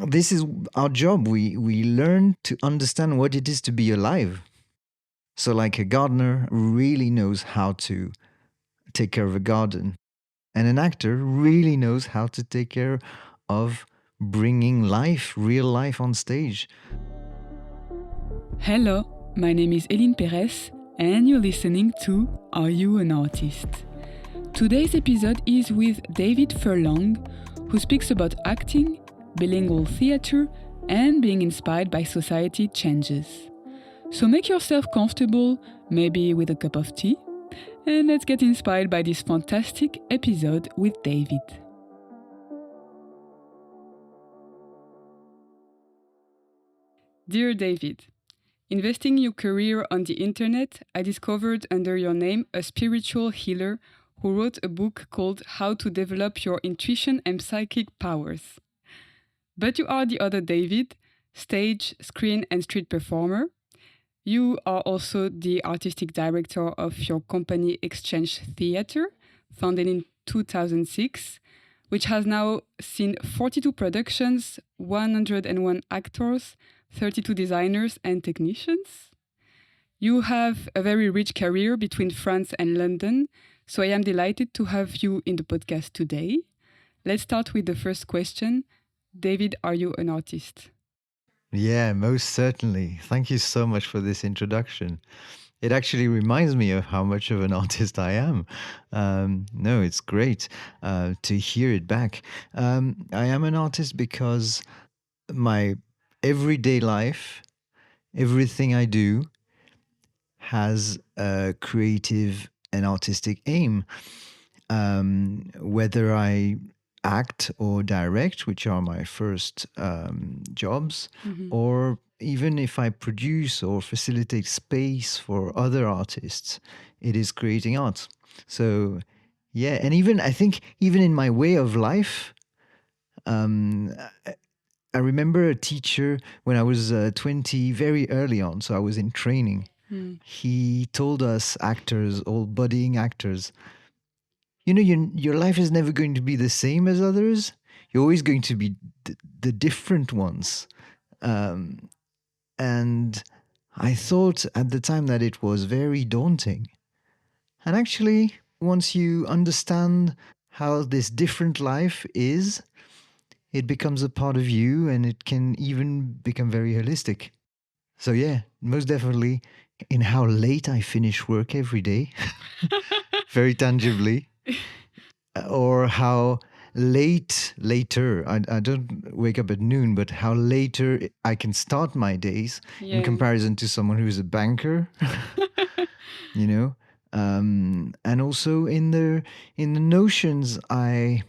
this is our job. We learn to understand what it is to be alive. So like a gardener really knows how to take care of a garden, and an actor really knows how to take care of bringing life, real life on stage. Hello, my name is Eline Perez, and you're listening to Are You an Artist? Today's episode is with David Furlong, who speaks about acting, bilingual theatre, and being inspired by society changes. So make yourself comfortable, maybe with a cup of tea, and let's get inspired by this fantastic episode with David. Dear David, investing your career on the internet, I discovered under your name a spiritual healer who wrote a book called How to Develop Your Intuition and Psychic Powers. But you are the other David, stage, screen, and street performer. You are also the artistic director of your company Exchange Theatre, founded in 2006, which has now seen 42 productions, 101 actors, 32 designers and technicians. You have a very rich career between France and London, so I am delighted to have you in the podcast today. Let's start with the first question. David, are you an artist? Yeah, most certainly. Thank you so much for this introduction. It actually reminds me of how much of an artist I am. No, it's great to hear it back. I am an artist because my everyday life, everything I do, has a creative and artistic aim. Whether I act or direct, which are my first jobs, or even if I produce or facilitate space for other artists, it is creating art. So, yeah, and even I think even in my way of life, I remember a teacher when I was 20, very early on, so I was in training. He told us actors, all budding actors, you know, your life is never going to be the same as others. You're always going to be the different ones. And I thought at the time that it was very daunting. And actually, once you understand how this different life is, it becomes a part of you and it can even become very holistic. So yeah, most definitely in how late I finish work every day, very tangibly. Or how later, I don't wake up at noon, but how later I can start my days in comparison to someone who's a banker, you know? And also in the notions I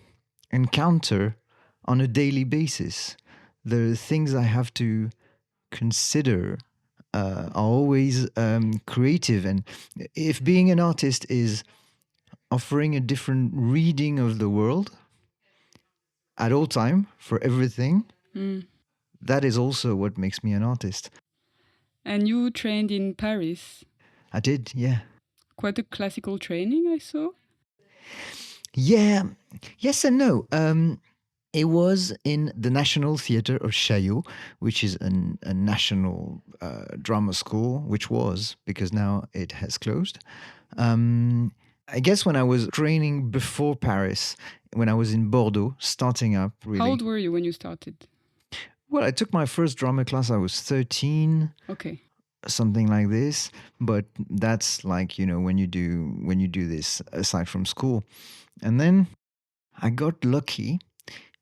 encounter on a daily basis. The things I have to consider are always creative. And if being an artist is offering a different reading of the world at all time for everything, that is also what makes me an artist. And you trained in Paris. I did, yeah. Quite a classical training, I saw. Yeah, yes and no. It was in the National Theatre of Chaillot, which is a national drama school, which was, because now it has closed. I guess when I was training before Paris, when I was in Bordeaux, starting up, really. How old were you when you started? Well, I took my first drama class, I was 13. Okay. Something like this. But that's like, you know, when you do this aside from school. And then I got lucky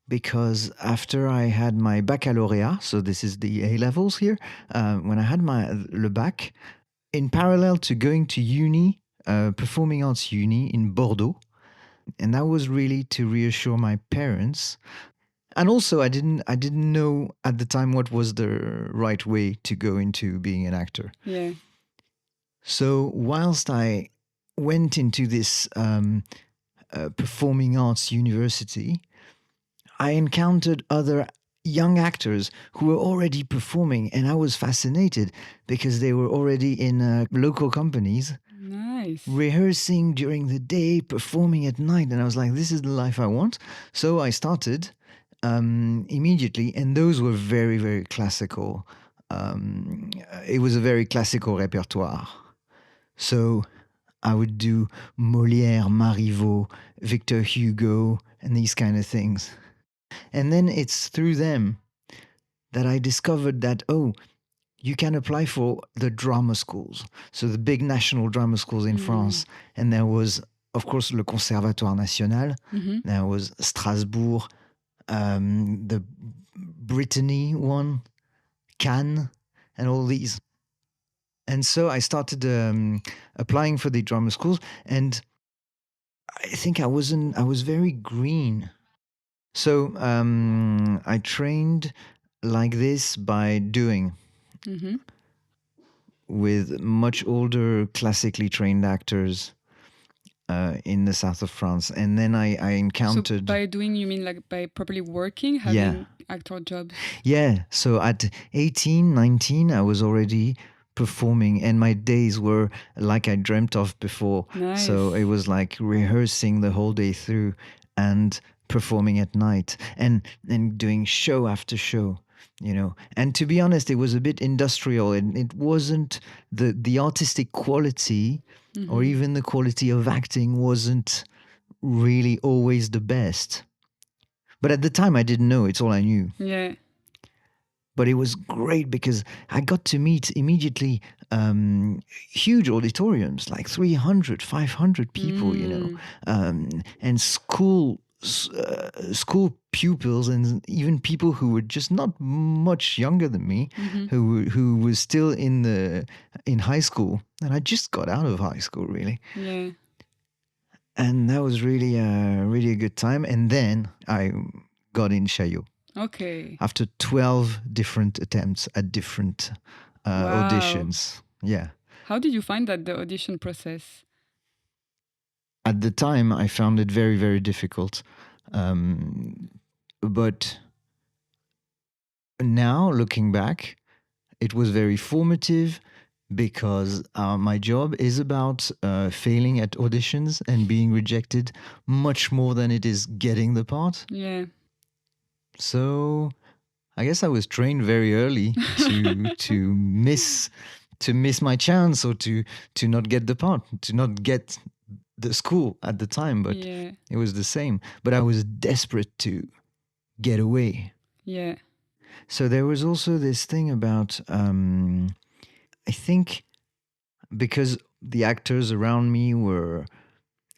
because after I had my baccalaureate, so this is the A-levels here, when I had le bac, in parallel to going to uni, performing arts uni in Bordeaux. And that was really to reassure my parents. And also I didn't know at the time what was the right way to go into being an actor. Yeah. So whilst I went into this performing arts university, I encountered other young actors who were already performing, and I was fascinated because they were already in local companies. Nice. Rehearsing during the day, performing at night. And I was like, this is the life I want. So I started immediately, and those were very, very classical. It was a very classical repertoire. So I would do Molière, Marivaux, Victor Hugo, and these kind of things. And then it's through them that I discovered that, oh, you can apply for the drama schools. So the big national drama schools in France. And there was, of course, le Conservatoire National. There was Strasbourg, the Brittany one, Cannes, and all these. And so I started applying for the drama schools, and I think I was very green. So I trained like this by doing with much older classically trained actors in the south of France. And then I encountered... So by doing, you mean like by properly working, having actor jobs? Yeah. So at 18, 19, I was already performing, and my days were like I dreamt of before. Nice. So it was like rehearsing the whole day through and performing at night and doing show after show, you know. And to be honest, it was a bit industrial, and it wasn't the artistic quality or even the quality of acting wasn't really always the best. But at the time, I didn't know. It's all I knew. Yeah. But it was great because I got to meet immediately huge auditoriums, like 300, 500 people, you know, and school pupils, and even people who were just not much younger than me, who was still in high school, and I just got out of high school, really. Yeah. And that was really a good time. And then I got in Chaillot. Okay. After 12 different attempts at different auditions. Yeah. How did you find that, the audition process? At the time, I found it very, very difficult. But now, looking back, it was very formative because my job is about failing at auditions and being rejected much more than it is getting the part. Yeah. So I guess I was trained very early to miss my chance, or to not get the part, to not get the school at the time. But it was the same. But I was desperate to get away. Yeah. So there was also this thing about, I think, because the actors around me were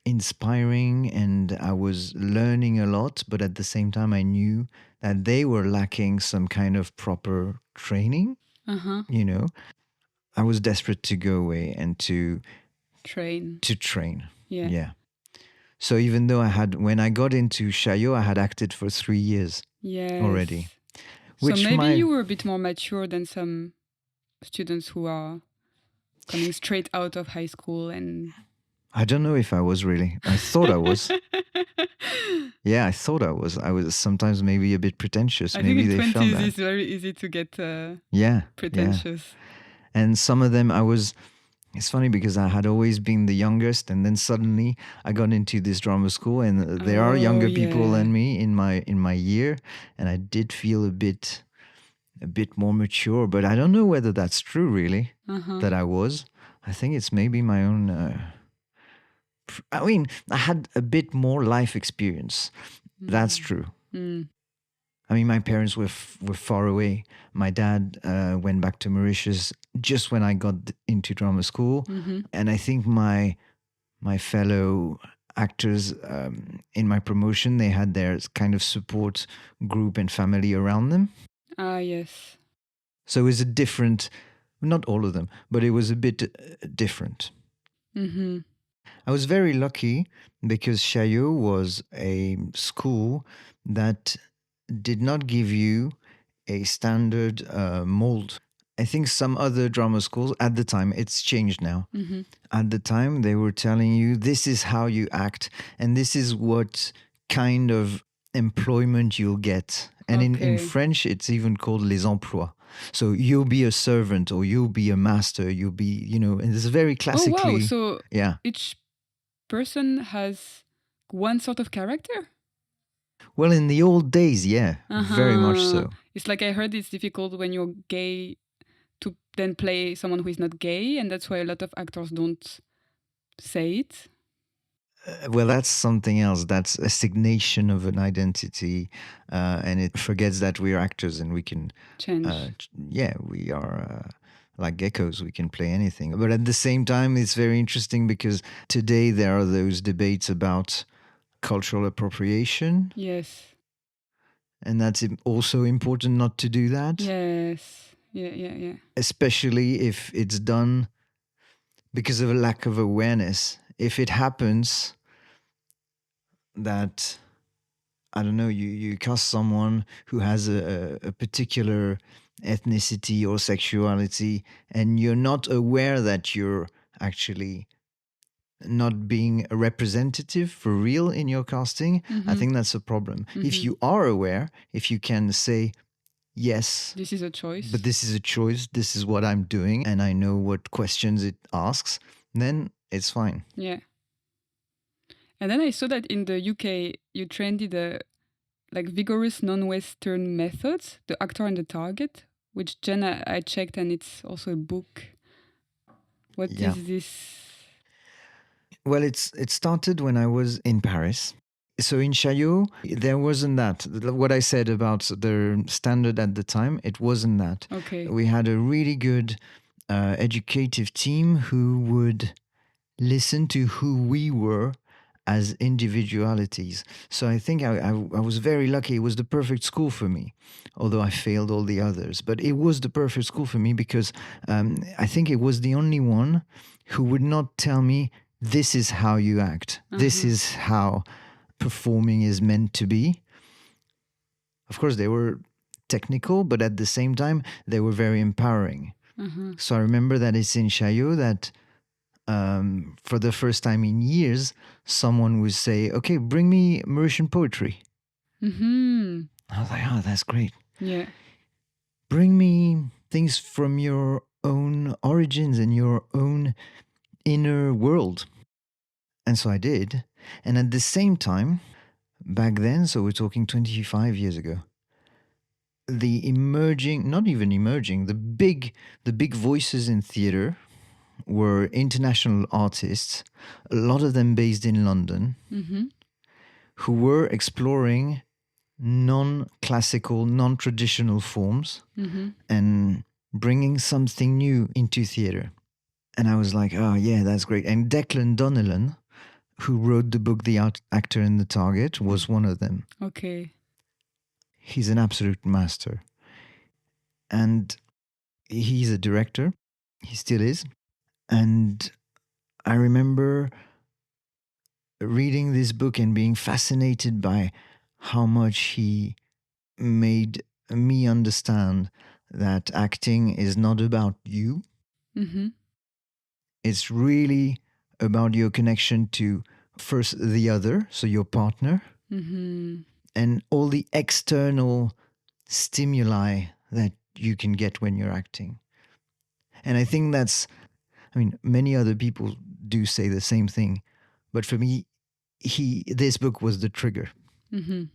inspiring and I was learning a lot, but at the same time I knew that they were lacking some kind of proper training. You know, I was desperate to go away and to train. Yeah. So even though when I got into Chaillot, I had acted for 3 years already. So maybe you were a bit more mature than some students who are coming straight out of high school. And I don't know if I was really. I thought I was. Yeah, I thought I was. I was sometimes maybe a bit pretentious. I maybe think in they felt 20s that. it's very easy to get pretentious. Yeah. And some of them it's funny because I had always been the youngest, and then suddenly I got into this drama school, and there are younger people than me in my year, and I did feel a bit more mature, but I don't know whether that's true really, that I was. I think it's maybe my own... I mean, I had a bit more life experience. That's true. I mean, my parents were far away. My dad went back to Mauritius just when I got into drama school. And I think my fellow actors in my promotion, they had their kind of support group and family around them. Ah, yes. So it was a different, not all of them, but it was a bit different. I was very lucky because Chaillot was a school that did not give you a standard mold. I think some other drama schools at the time, it's changed now. At the time, they were telling you, this is how you act, and this is what kind of employment you'll get. And in French, it's even called les emplois. So you'll be a servant, or you'll be a master, you'll be, and it's very classically... Oh, wow. So each person has one sort of character? Well, in the old days, yeah, very much so. It's like I heard it's difficult when you're gay to then play someone who is not gay, and that's why a lot of actors don't say it. Well, that's something else. That's assignation of an identity, and it forgets that we're actors and we can Change. We are like geckos. We can play anything. But at the same time, it's very interesting because today there are those debates about cultural appropriation. Yes. And that's also important not to do that. Yes. Yeah. Especially if it's done because of a lack of awareness. If it happens that, I don't know, you cast someone who has a particular ethnicity or sexuality and you're not aware that you're actually not being a representative for real in your casting, I think that's a problem. If you are aware, if you can say, yes, this is a choice. But this is a choice. This is what I'm doing, and I know what questions it asks. Then it's fine. Yeah. And then I saw that in the UK, you trended a vigorous non-Western methods, the actor and the target, which Jen I checked, and it's also a book. What is this? Well, it started when I was in Paris. So in Chaillot, there wasn't that. What I said about the standard at the time, it wasn't that. Okay. We had a really good educative team who would listen to who we were as individualities. So I think I was very lucky. It was the perfect school for me, although I failed all the others. But it was the perfect school for me because I think it was the only one who would not tell me, this is how you act. This is how performing is meant to be. Of course, they were technical, but at the same time, they were very empowering. So I remember that it's in Chaillot that for the first time in years, someone would say, okay, bring me Mauritian poetry. I was like, oh, that's great. Yeah. Bring me things from your own origins and your own inner world. And so I did. And at the same time, back then, so we're talking 25 years ago, the emerging, not even emerging, the big voices in theater were international artists, a lot of them based in London, who were exploring non-classical, non-traditional forms and bringing something new into theater. And I was like, oh yeah, that's great. And Declan Donnellan, who wrote the book The Actor and the Target, was one of them. Okay. He's an absolute master. And he's a director. He still is. And I remember reading this book and being fascinated by how much he made me understand that acting is not about you. It's really about your connection to first the other, so your partner, and all the external stimuli that you can get when you're acting. And I think many other people do say the same thing, but for me, this book was the trigger. And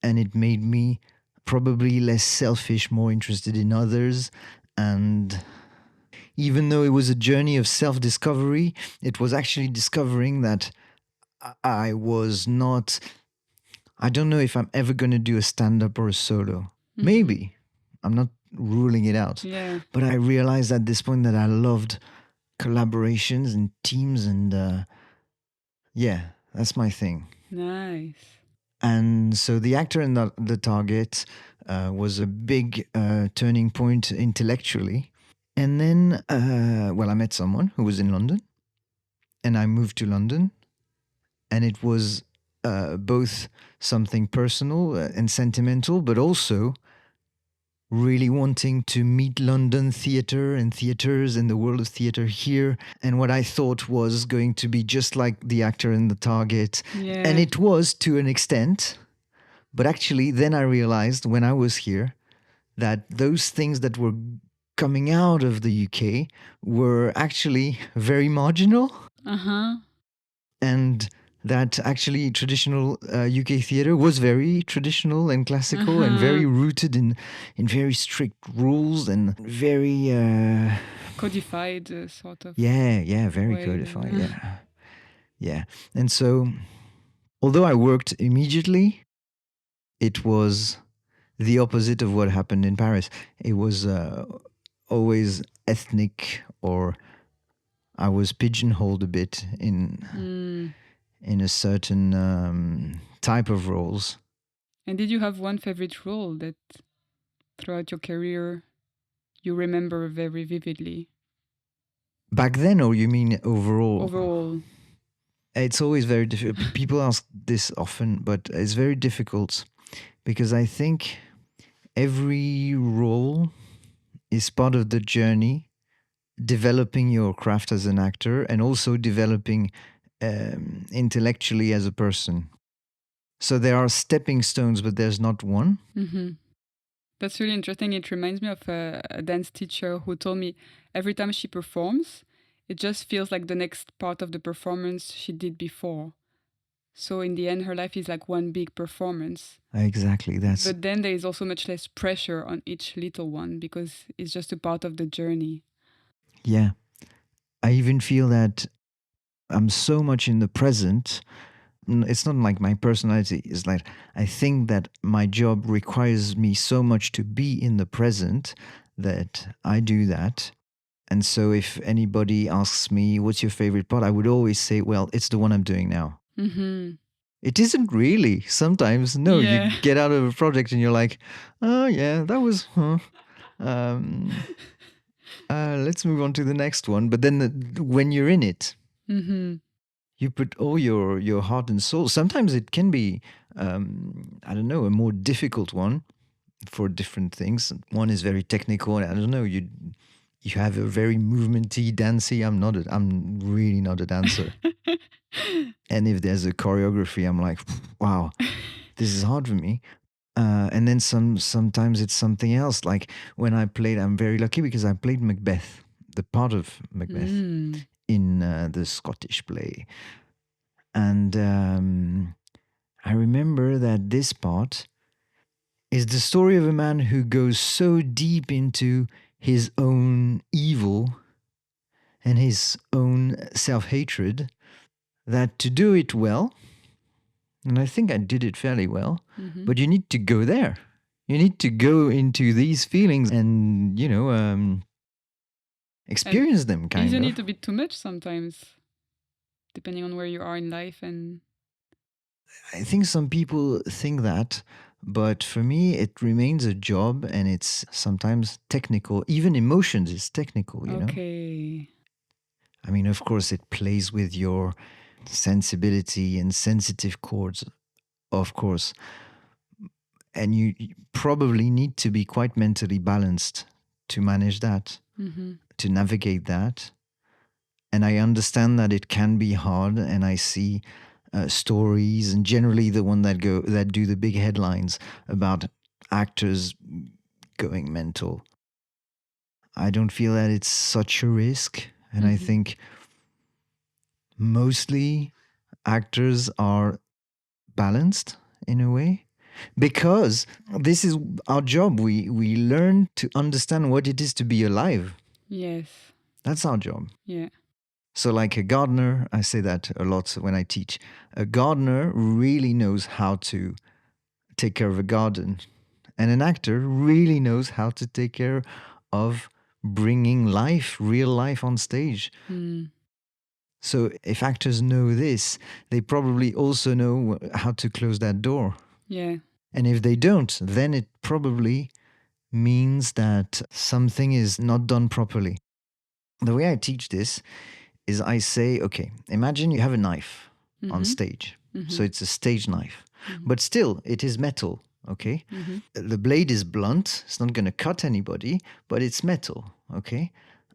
it made me probably less selfish, more interested in others. And even though it was a journey of self-discovery, it was actually discovering that I was not, I don't know if I'm ever going to do a stand-up or a solo. Maybe. I'm not ruling it out. Yeah. But I realized at this point that I loved collaborations and teams and that's my thing. Nice. And so The Actor and the Target was a big turning point intellectually. And then, I met someone who was in London and I moved to London. And it was both something personal and sentimental, but also really wanting to meet London theatre and theatres and the world of theatre here. And what I thought was going to be just like The Actor and the Target. Yeah. And it was to an extent. But actually, then I realized when I was here that those things that were coming out of the UK were actually very marginal. Uh-huh. And that actually traditional UK theatre was very traditional and classical and very rooted in very strict rules and very Codified, sort of. very way. codified. Yeah. And so, although I worked immediately, it was the opposite of what happened in Paris. It was always ethnic, or I was pigeonholed a bit in a certain type of roles. And did you have one favorite role that throughout your career you remember very vividly? Back then, or you mean overall? Overall. It's always very difficult. People ask this often, but it's very difficult because I think every role is part of the journey, developing your craft as an actor and also developing intellectually as a person. So there are stepping stones, but there's not one. Mm-hmm. That's really interesting. It reminds me of a dance teacher who told me every time she performs, it just feels like the next part of the performance she did before. So in the end, her life is like one big performance. Exactly. But then there is also much less pressure on each little one because it's just a part of the journey. Yeah. I even feel that I'm so much in the present. It's not like my personality. It's like I think that my job requires me so much to be in the present that I do that. And so if anybody asks me, what's your favorite part? I would always say, well, it's the one I'm doing now. Mm-hmm. It isn't really. Sometimes, no, Yeah. you get out of a project and you're like, oh, yeah, that was, let's move on to the next one. But then when you're in it, you put all your heart and soul. Sometimes it can be, I don't know, a more difficult one for different things. One is very technical. I don't know, you have a very movementy, dancey. I'm really not a dancer. And if there's a choreography, I'm like, wow, this is hard for me. And then sometimes it's something else. Like when I played, I'm very lucky because I played Macbeth, the part of Macbeth in the Scottish play. And I remember that this part is the story of a man who goes so deep into his own evil and his own self-hatred that to do it well, and I think I did it fairly well, but you need to go there. You need to go into these feelings and, experience them, kind Isn't of. it a bit too much sometimes, depending on where you are in life? And I think some people think that, but for me, it remains a job and it's sometimes technical. Even emotions is technical, you know? Okay. I mean, of course, it plays with your sensibility and sensitive chords, of course. And you probably need to be quite mentally balanced to manage that, to navigate that. And I understand that it can be hard, and I see stories, and generally the one that do the big headlines about actors going mental. I don't feel that it's such a risk, and I think mostly actors are balanced in a way. Because this is our job. We learn to understand what it is to be alive. Yes. That's our job. Yeah. So like a gardener, I say that a lot when I teach. A gardener really knows how to take care of a garden. And an actor really knows how to take care of bringing life, real life on stage. So if actors know this, they probably also know how to close that door. Yeah. And if they don't, then it probably means that something is not done properly. The way I teach this is I say, okay, imagine you have a knife on stage. So it's a stage knife. But still, it is metal, okay? The blade is blunt. It's not going to cut anybody, but it's metal, okay?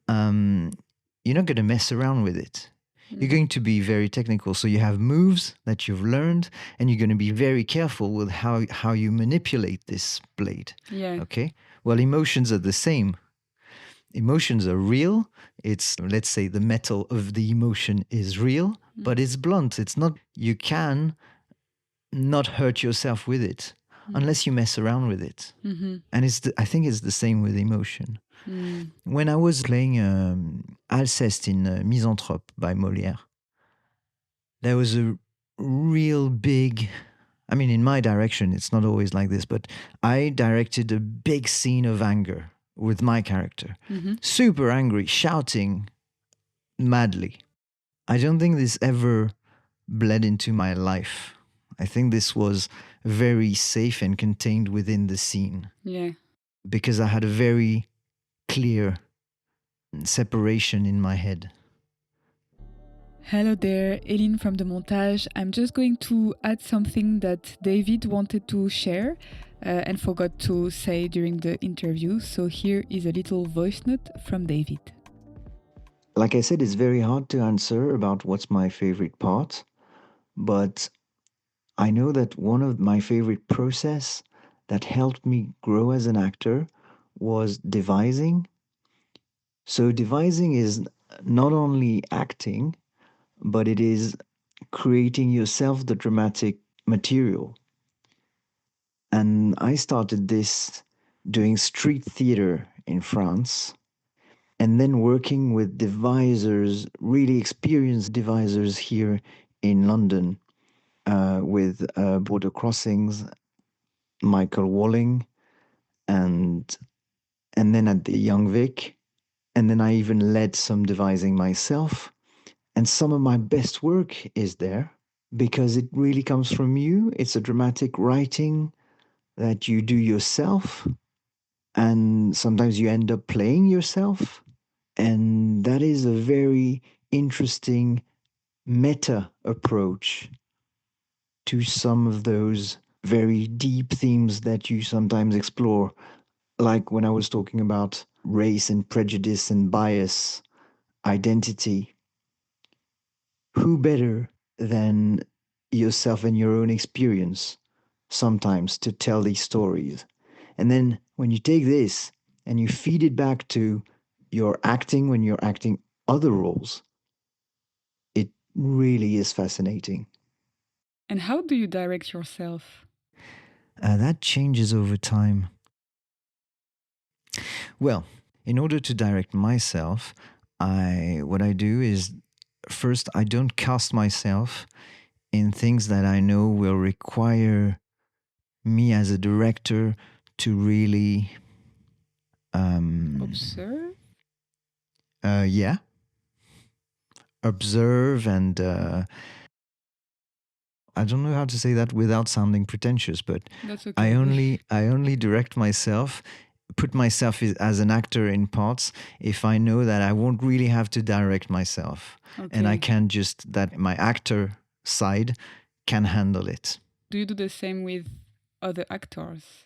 You're not going to mess around with it. You're going to be very technical. So you have moves that you've learned, and you're going to be very careful with how you manipulate this blade. Yeah. Okay? Well, emotions are the same. emotions are real. It's, let's say, the metal of the emotion is real, but it's blunt. It's not, you can not hurt yourself with it unless you mess around with it. Mm-hmm. And I think it's the same with emotion. Mm. When I was playing Alceste in Misanthrope by Molière, there was a real big, I mean, in my direction, it's not always like this, but I directed a big scene of anger with my character. Mm-hmm. Super angry, shouting madly. I don't think this ever bled into my life. I think this was very safe and contained within the scene. Yeah. Because I had a very clear separation in my head. Hello there, Eline from the montage. I'm just going to add something that David wanted to share and forgot to say during the interview. So here is a little voice note from David. Like I said, it's very hard to answer about what's my favorite part, but I know that one of my favorite process that helped me grow as an actor was devising. So devising is not only acting, but it is creating yourself the dramatic material. And I started this doing street theater in France and then working with devisers, really experienced devisers here in London with Border Crossings, Michael Walling, and then at the Young Vic. And then I even led some devising myself. And some of my best work is there because it really comes from you. It's a dramatic writing that you do yourself. And sometimes you end up playing yourself. And that is a very interesting meta approach to some of those very deep themes that you sometimes explore. Like when I was talking about race and prejudice and bias, identity. Who better than yourself and your own experience sometimes to tell these stories? And then when you take this and you feed it back to your acting when you're acting other roles, it really is fascinating. And how do you direct yourself? That changes over time. Well, in order to direct myself, what I do is first I don't cast myself in things that I know will require me as a director to really Observe? yeah, observe and I don't know how to say that without sounding pretentious, but That's okay. I only direct myself, put myself as an actor in parts if I know that I won't really have to direct myself, and I can just that my actor side can handle it. Do you do the same with other actors?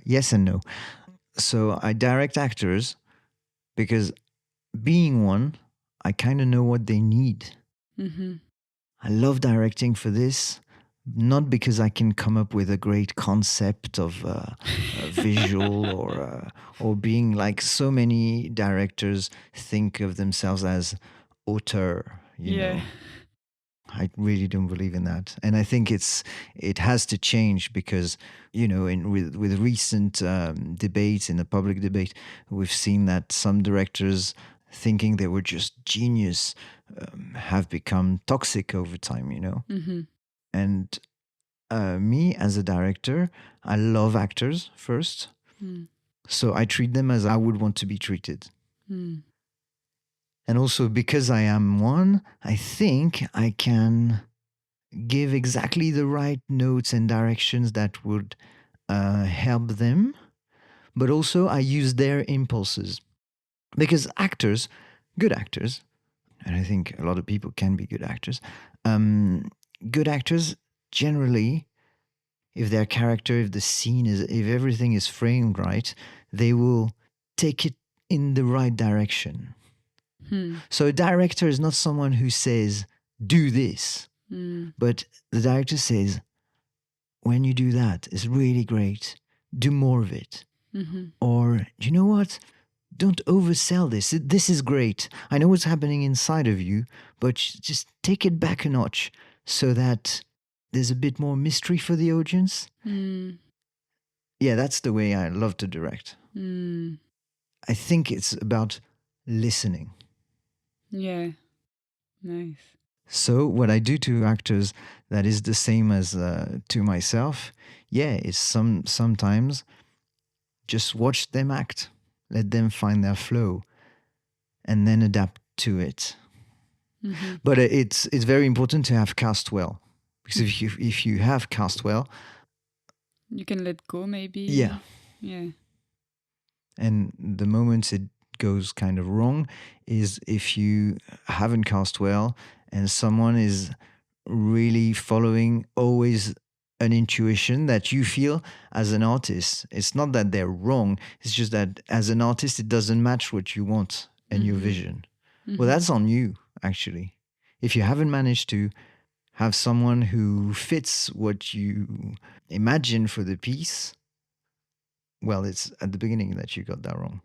Yes and no. So I direct actors because being one, I kind of know what they need. Mm-hmm. I love directing for this, not because I can come up with a great concept of a visual or being like so many directors think of themselves as auteur, you know. I really don't believe in that, and I think it has to change because with recent debates in the public debate, we've seen that some directors thinking they were just genius have become toxic over time, Mm-hmm. And me as a director, I love actors first, so I treat them as I would want to be treated. And also because I am one, I think I can give exactly the right notes and directions that would help them. But also I use their impulses. Because actors, good actors, and I think a lot of people can be good actors, good actors generally, if their character, if the scene is, if everything is framed right, they will take it in the right direction. So a director is not someone who says, do this. But the director says, when you do that, it's really great. Do more of it. Or, you know what? don't oversell this. This is great. I know what's happening inside of you, but just take it back a notch so that there's a bit more mystery for the audience. Yeah, that's the way I love to direct. I think it's about listening. Yeah, nice. So what I do to actors, that is the same as to myself. Yeah, it's sometimes just watch them act, let them find their flow, and then adapt to it. But it's very important to have cast well, because if you have cast well, you can let go maybe. Yeah. And the moments it goes kind of wrong is if you haven't cast well and someone is really following always an intuition that you feel as an artist. It's not that they're wrong. It's just that as an artist, it doesn't match what you want and your vision. Well, that's on you, actually. If you haven't managed to have someone who fits what you imagine for the piece, well, it's at the beginning that you got that wrong.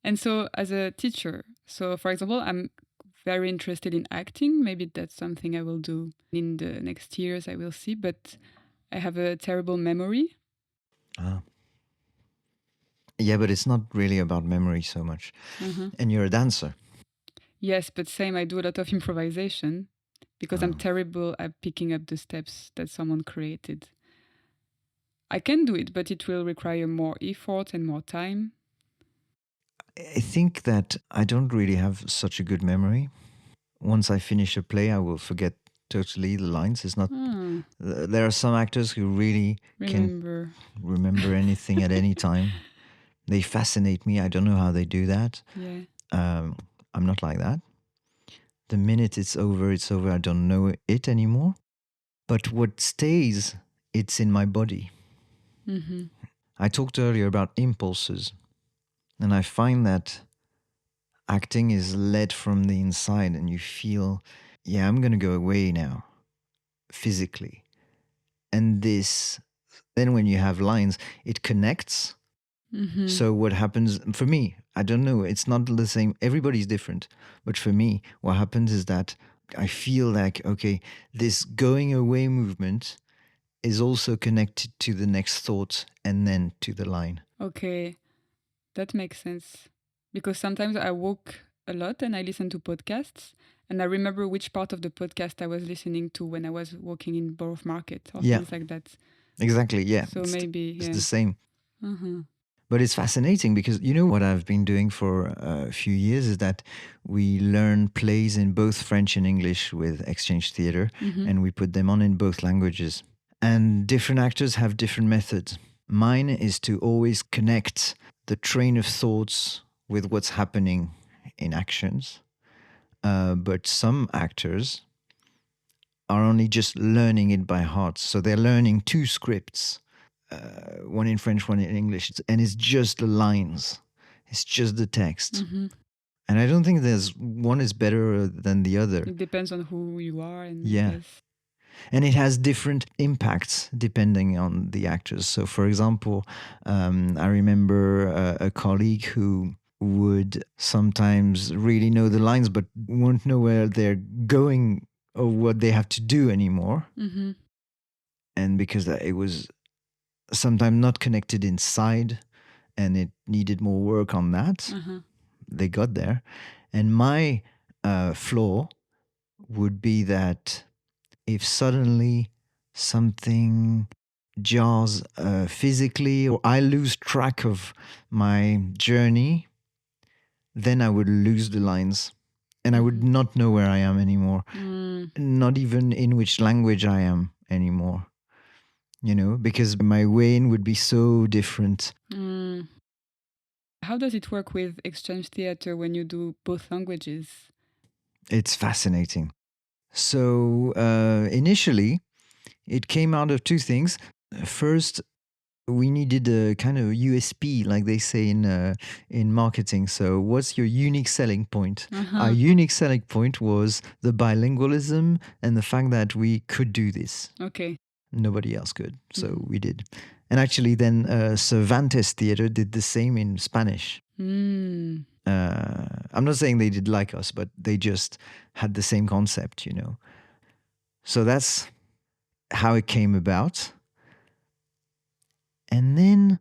And so as a teacher, so for example, I'm very interested in acting. Maybe that's something I will do in the next years, I will see. But I have a terrible memory. Yeah, but it's not really about memory so much. And you're a dancer. Yes, but same, I do a lot of improvisation because I'm terrible at picking up the steps that someone created. I can do it, but it will require more effort and more time. I think that I don't really have such a good memory. Once I finish a play, I will forget totally the lines. It's not. There are some actors who really can remember anything at any time. They fascinate me. I don't know how they do that. Yeah. I'm not like that. The minute it's over, it's over. I don't know it anymore. But what stays, it's in my body. I talked earlier about impulses. And I find that acting is led from the inside and you feel, yeah, I'm going to go away now, physically. And this, then when you have lines, it connects. So what happens, for me, I don't know, it's not the same. Everybody's different. But for me, what happens is that I feel like, okay, this going away movement is also connected to the next thought and then to the line. Okay. That makes sense. Because sometimes I walk a lot and I listen to podcasts and I remember which part of the podcast I was listening to when I was walking in Borough Market or things like that. Exactly, yeah. So maybe it's the same. But it's fascinating because you know what I've been doing for a few years is that we learn plays in both French and English with exchange theater and we put them on in both languages. And different actors have different methods. Mine is to always connect the train of thoughts with what's happening in actions. But some actors are only just learning it by heart. So they're learning two scripts, one in French, one in English, and it's just the lines. It's just the text. And I don't think there's one is better than the other. It depends on who you are. And yeah. Yes. And it has different impacts depending on the actors. So, for example, I remember a colleague who would sometimes really know the lines but won't know where they're going or what they have to do anymore. And because it was sometimes not connected inside and it needed more work on that, they got there. And my flaw would be that if suddenly something jars physically or I lose track of my journey, then I would lose the lines and I would not know where I am anymore. Not even in which language I am anymore, you know, because my way in would be so different. How does it work with exchange theater when you do both languages? It's fascinating. So initially, it came out of two things. First, we needed a kind of USP, like they say in marketing. So what's your unique selling point? Our unique selling point was the bilingualism and the fact that we could do this. Okay. Nobody else could. So we did. And actually, then Cervantes Theatre did the same in Spanish. Mm. I'm not saying they did like us, but they just had the same concept, you know. So that's how it came about. And then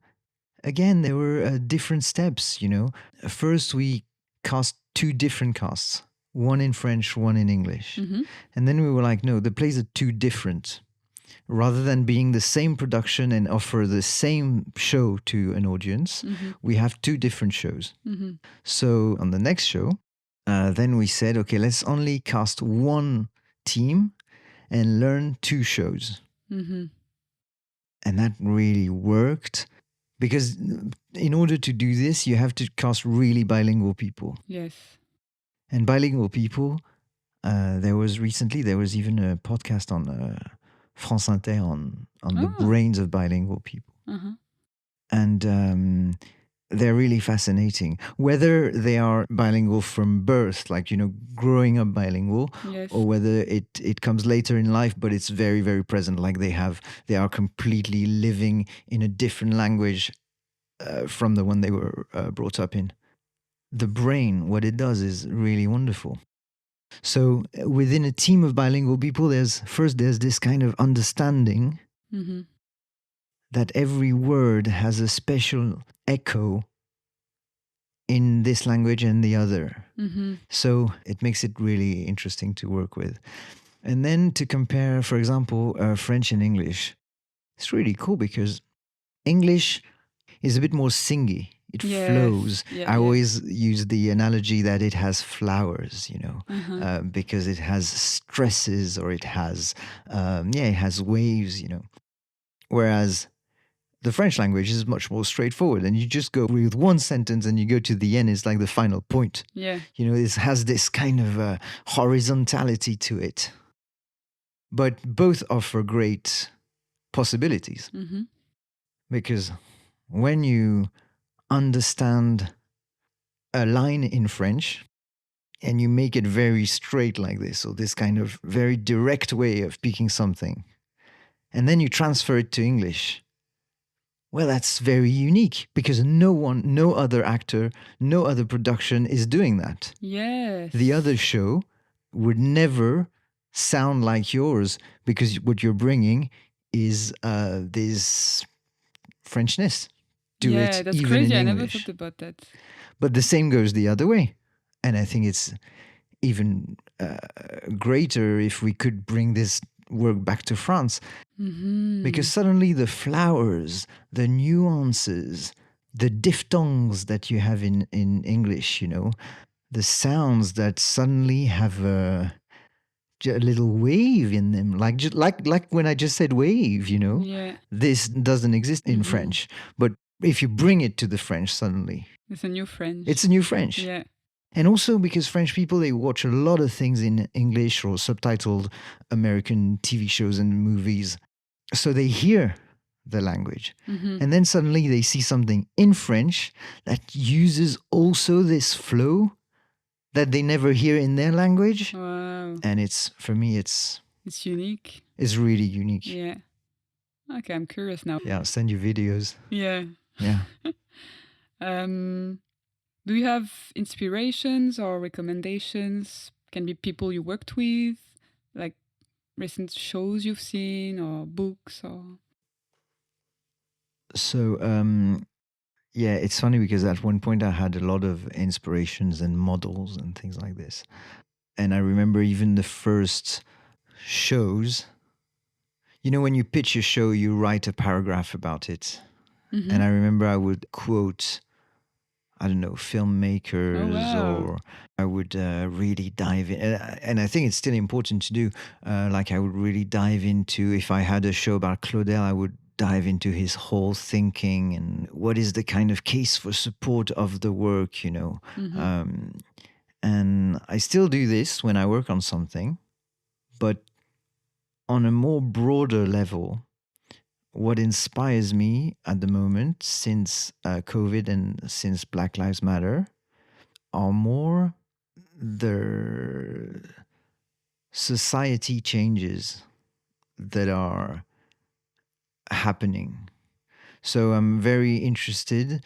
again, there were different steps, you know. First, we cast 2 different casts, one in French, one in English. Mm-hmm. And then we were like, no, the plays are too different. Rather than being the same production and offer the same show to an audience, we have 2 different shows. Mm-hmm. So on the next show, then we said, okay, let's only cast one team and learn 2 shows. Mm-hmm. And that really worked because in order to do this, you have to cast really bilingual people. Yes. And bilingual people, there was even a podcast on France Inter on the brains of bilingual people. Uh-huh. And they're really fascinating. Whether they are bilingual from birth, like, you know, growing up bilingual, Yes. or whether it comes later in life, but it's very, very present, like they are completely living in a different language from the one they were brought up in. The brain, what it does is really wonderful. So within a team of bilingual people, there's this kind of understanding that every word has a special echo in this language and the other. So it makes it really interesting to work with. And then to compare, for example, French and English, it's really cool because English is a bit more singy. It flows. I always use the analogy that it has flowers, you know, because it has stresses or it has waves, you know. Whereas the French language is much more straightforward, and you just go with one sentence and you go to the end. It's like the final point. Yeah. You know, it has this kind of horizontality to it. But both offer great possibilities because when you understand a line in French and you make it very straight like this, or this kind of very direct way of speaking something, and then you transfer it to English, well, that's very unique because no other actor, no other production is doing that. Yes. The other show would never sound like yours because what you're bringing is this Frenchness to it, that's even crazy. in I never English. thought about that. But the same goes the other way. And I think it's even greater if we could bring this work back to France. Because suddenly the flowers, the nuances, the diphthongs that you have in English, you know, the sounds that suddenly have a little wave in them, like when I just said wave, you know. Yeah. This doesn't exist in French, but if you bring it to the French, suddenly it's a new French. It's a new French. Yeah. And also because French people, they watch a lot of things in English or subtitled American TV shows and movies, so they hear the language, and then suddenly they see something in French that uses also this flow that they never hear in their language. Wow. And for me, it's unique. It's really unique. Yeah. Okay, I'm curious now. Yeah, I'll send you videos. Yeah. Yeah. Do you have inspirations or recommendations? Can be people you worked with, like recent shows you've seen or books or... So, yeah, it's funny because at one point I had a lot of inspirations and models and things like this. And I remember even the first shows, you know, when you pitch a show, you write a paragraph about it. And I remember I would quote, I don't know, filmmakers, or I would really dive in. And I think it's still important to do. Like I would really dive into, if I had a show about Claudel, I would dive into his whole thinking and what is the kind of case for support of the work, you know. And I still do this when I work on something, but on a more broader level, what inspires me at the moment, since COVID and since Black Lives Matter, are more the society changes that are happening. So I'm very interested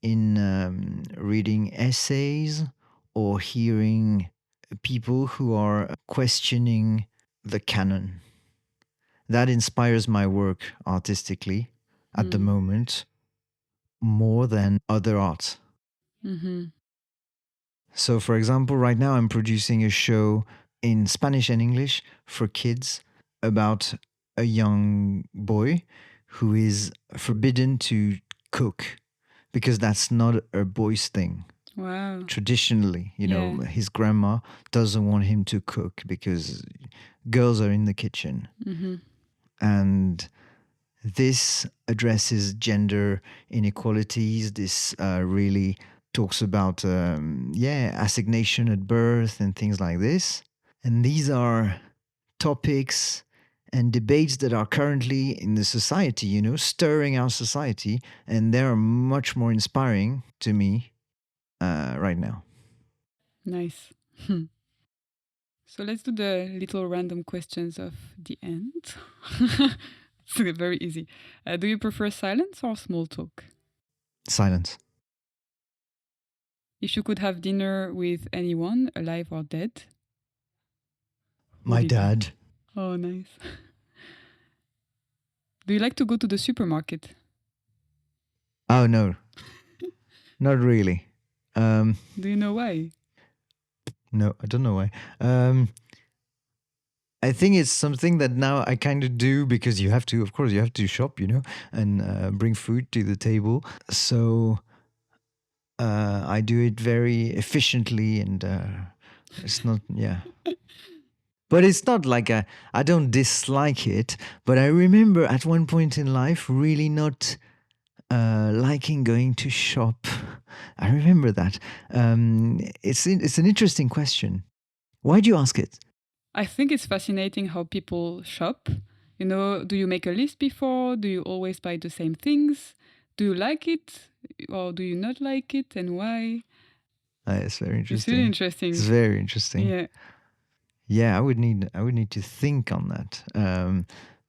in reading essays or hearing people who are questioning the canon. That inspires my work artistically at the moment more than other art. Mm-hmm. So, for example, right now I'm producing a show in Spanish and English for kids about a young boy who is forbidden to cook because that's not a boy's thing. Wow. Traditionally, Yeah. his grandma doesn't want him to cook because girls are in the kitchen. Mm-hmm. And this addresses gender inequalities. This really talks about, assignation at birth and things like this. And these are topics and debates that are currently in the society, stirring our society. And they're much more inspiring to me right now. Nice. So let's do the little random questions of the end. It's very easy. Do you prefer silence or small talk? Silence. If you could have dinner with anyone, alive or dead? who My would it be? dad. Oh, nice. Do you like to go to the supermarket? Oh, no, not really. Do you know why? No, I don't know why. I think it's something that now I kind of do because you have to, of course, you have to shop, and bring food to the table. So I do it very efficiently, and it's not, yeah. But it's not like I don't dislike it, but I remember at one point in life really not liking going to shop. I remember that. It's an interesting question. Why do you ask it? I think it's fascinating how people shop. You know, do you make a list before? Do you always buy the same things? Do you like it or do you not like it, and why? It's very It's really interesting. It's interesting. very interesting. Yeah. Yeah, I would need to think on that.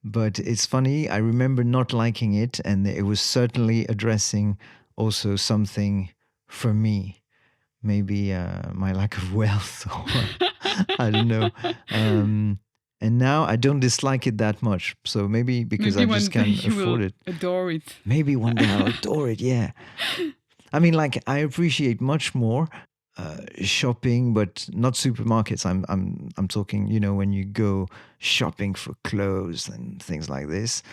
But it's funny. I remember not liking it, and it was certainly addressing also something for me. Maybe my lack of wealth, or I don't know. And now I don't dislike it that much. So maybe because Maybe I one just day can't you will afford it. adore it. Maybe one day I'll adore it. Yeah. I mean, like I appreciate much more shopping, but not supermarkets. I'm talking. When you go shopping for clothes and things like this.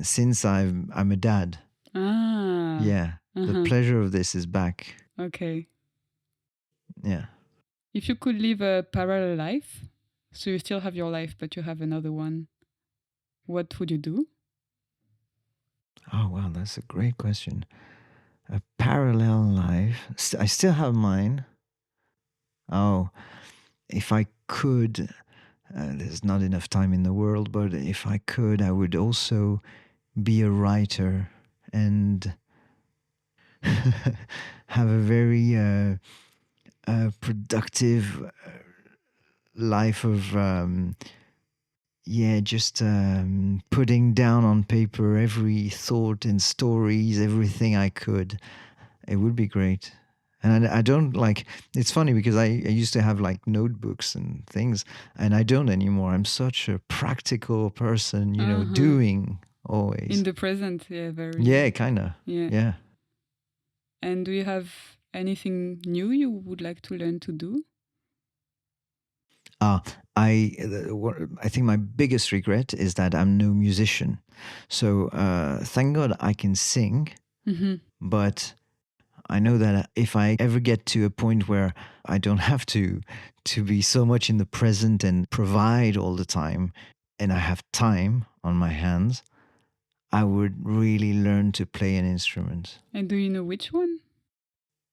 Since I'm a dad. Ah. Yeah, the Uh-huh. pleasure of this is back. Okay. Yeah. If you could live a parallel life, so you still have your life, but you have another one, what would you do? Oh wow, that's a great question. A parallel life. I still have mine. Oh, if I could, there's not enough time in the world, but if I could, I would also be a writer and have a very productive life of just putting down on paper every thought and stories, everything I could. It would be great. And I don't like, it's funny because I used to have like notebooks and things, and I don't anymore. I'm such a practical person, Uh-huh. doing always. In the present, yeah, very. Yeah, kind of. Yeah. Yeah. And do you have anything new you would like to learn to do? I think my biggest regret is that I'm no musician. So thank God I can sing, Mm-hmm. but I know that if I ever get to a point where I don't have to be so much in the present and provide all the time, and I have time on my hands, I would really learn to play an instrument. And do you know which one?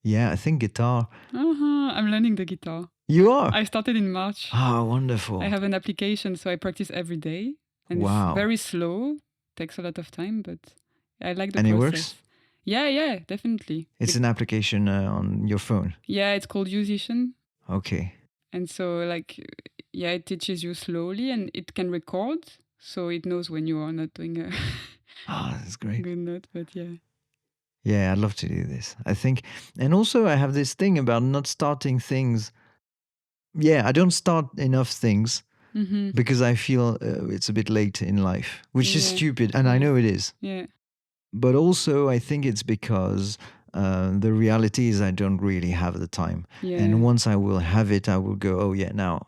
Yeah, I think guitar. Uh-huh. I'm learning the guitar. You are? I started in March. Oh, wonderful. I have an application, so I practice every day. And Wow. it's very slow, takes a lot of time, but I like the And it process. works? Yeah, definitely. It's an application on your phone. Yeah, it's called Yousician. Okay. And so, it teaches you slowly and it can record. So it knows when you are not doing Ah, that's great. Good note, but yeah. Yeah, I'd love to do this. I think, and also I have this thing about not starting things. Yeah, I don't start enough things Mm-hmm. because I feel it's a bit late in life, which is Yeah. stupid, and I Yeah. know it is. Yeah. But also, I think it's because the reality is I don't really have the time. Yeah. And once I will have it, I will go, oh yeah, now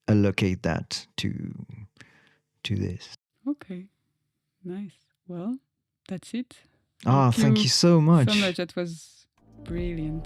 allocate that to this. Okay. Nice. Well, that's it. Ah, thank you so So much. much. That was brilliant.